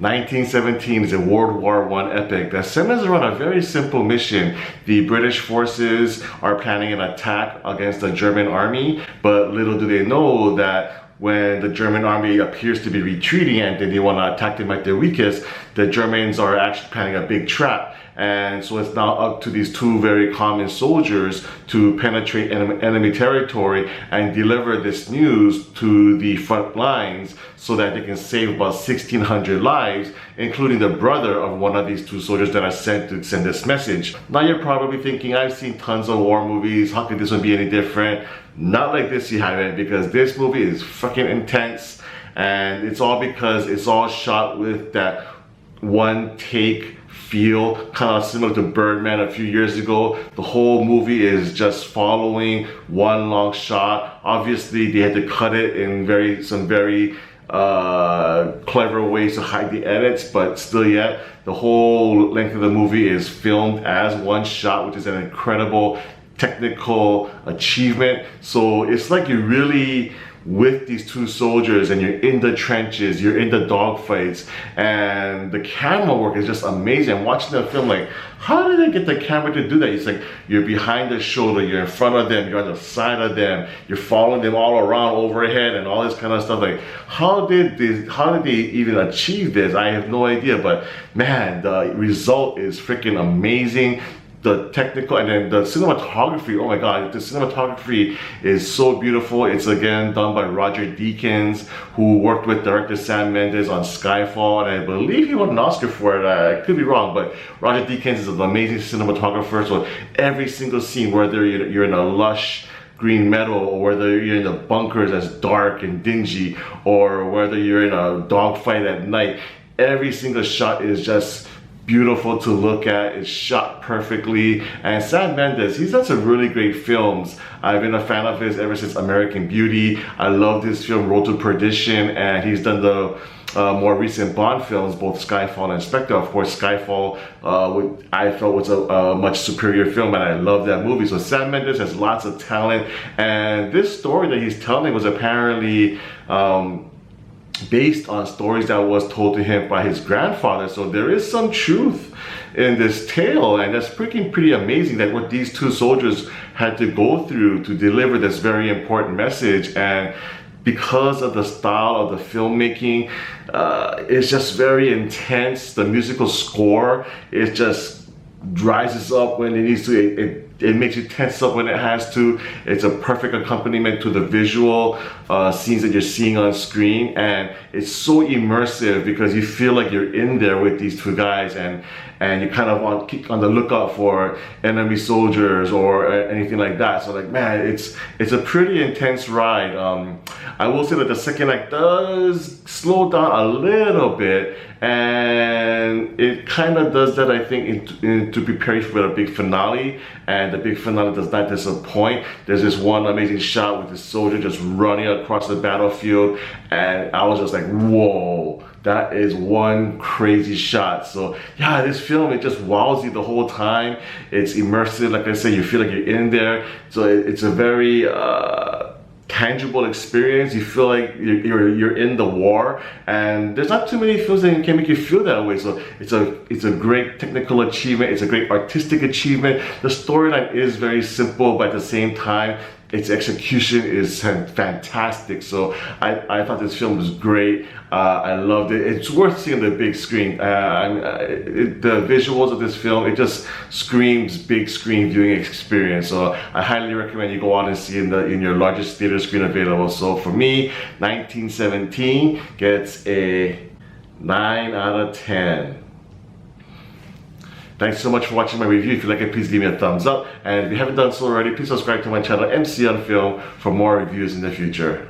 1917 is a World War I epic that centers around a very simple mission. The British forces are planning an attack against the German army, but little do they know that when the German army appears to be retreating and they want to attack them at their weakest, the Germans are actually planning a big trap. And so it's now up to these two very common soldiers to penetrate enemy territory and deliver this news to the front lines so that they can save about 1,600 lives, including the brother of one of these two soldiers that are sent to send this message. Now you're probably thinking, I've seen tons of war movies, how could this one be any different? Not like this, you haven't, because this movie is fucking intense, and it's all because it's all shot with that one take feel, kind of similar to Birdman a few years ago. The whole movie is just following one long shot. Obviously, they had to cut it in some very clever ways to hide the edits, but still yet, the whole length of the movie is filmed as one shot, which is an incredible technical achievement. So it's like you're really with these two soldiers and you're in the trenches, you're in the dogfights, and the camera work is just amazing. I'm watching the film like, how did they get the camera to do that? It's like you're behind their shoulder, you're in front of them, you're on the side of them, you're following them all around overhead and all this kind of stuff. Like, how did they even achieve this? I have no idea, but man, the result is freaking amazing. The technical and then the cinematography, oh my god, the cinematography is so beautiful. It's again done by Roger Deakins, who worked with director Sam Mendes on Skyfall, and I believe he won an Oscar for it. I could be wrong, but Roger Deakins is an amazing cinematographer. So every single scene, whether you're in a lush green meadow, or whether you're in the bunkers that's dark and dingy, or whether you're in a dogfight at night, every single shot is just beautiful to look at. It's shot perfectly, and Sam Mendes, he's done some really great films. I've been a fan of his ever since American Beauty. I loved his film Road to Perdition, and he's done the more recent Bond films, both Skyfall and Spectre. Of course, Skyfall I felt was a much superior film, and I love that movie. So Sam Mendes has lots of talent, and this story that he's telling was apparently based on stories that was told to him by his grandfather. So there is some truth in this tale, and that's pretty amazing that what these two soldiers had to go through to deliver this very important message. And because of the style of the filmmaking, it's just very intense. The musical score, it just rises up when it needs to. It makes you tense up when it has to. It's a perfect accompaniment to the visual scenes that you're seeing on screen, and it's so immersive because you feel like you're in there with these two guys, and you're kind of on the lookout for enemy soldiers or anything like that. So like, man, it's a pretty intense ride. I will say that the second act does slow down a little bit, and it kind of does that, I think, to prepare you for a big finale. And the big finale does not disappoint. There's this one amazing shot with the soldier just running across the battlefield, and I was just like, whoa, that is one crazy shot. So yeah, this film, it just wows you the whole time. It's immersive, like I said, you feel like you're in there. So it's a very tangible experience. You feel like you're in the war, and there's not too many films that can make you feel that way. So it's a great technical achievement. It's a great artistic achievement. The storyline is very simple, but at the same time, its execution is fantastic. So I thought this film was great. I loved it. It's worth seeing the big screen. The visuals of this film, it just screams big screen viewing experience. So I highly recommend you go out and see it in your largest theater screen available. So for me, 1917 gets a 9 out of 10. Thanks so much for watching my review. If you like it, please give me a thumbs up. And if you haven't done so already, please subscribe to my channel, MC on Film, for more reviews in the future.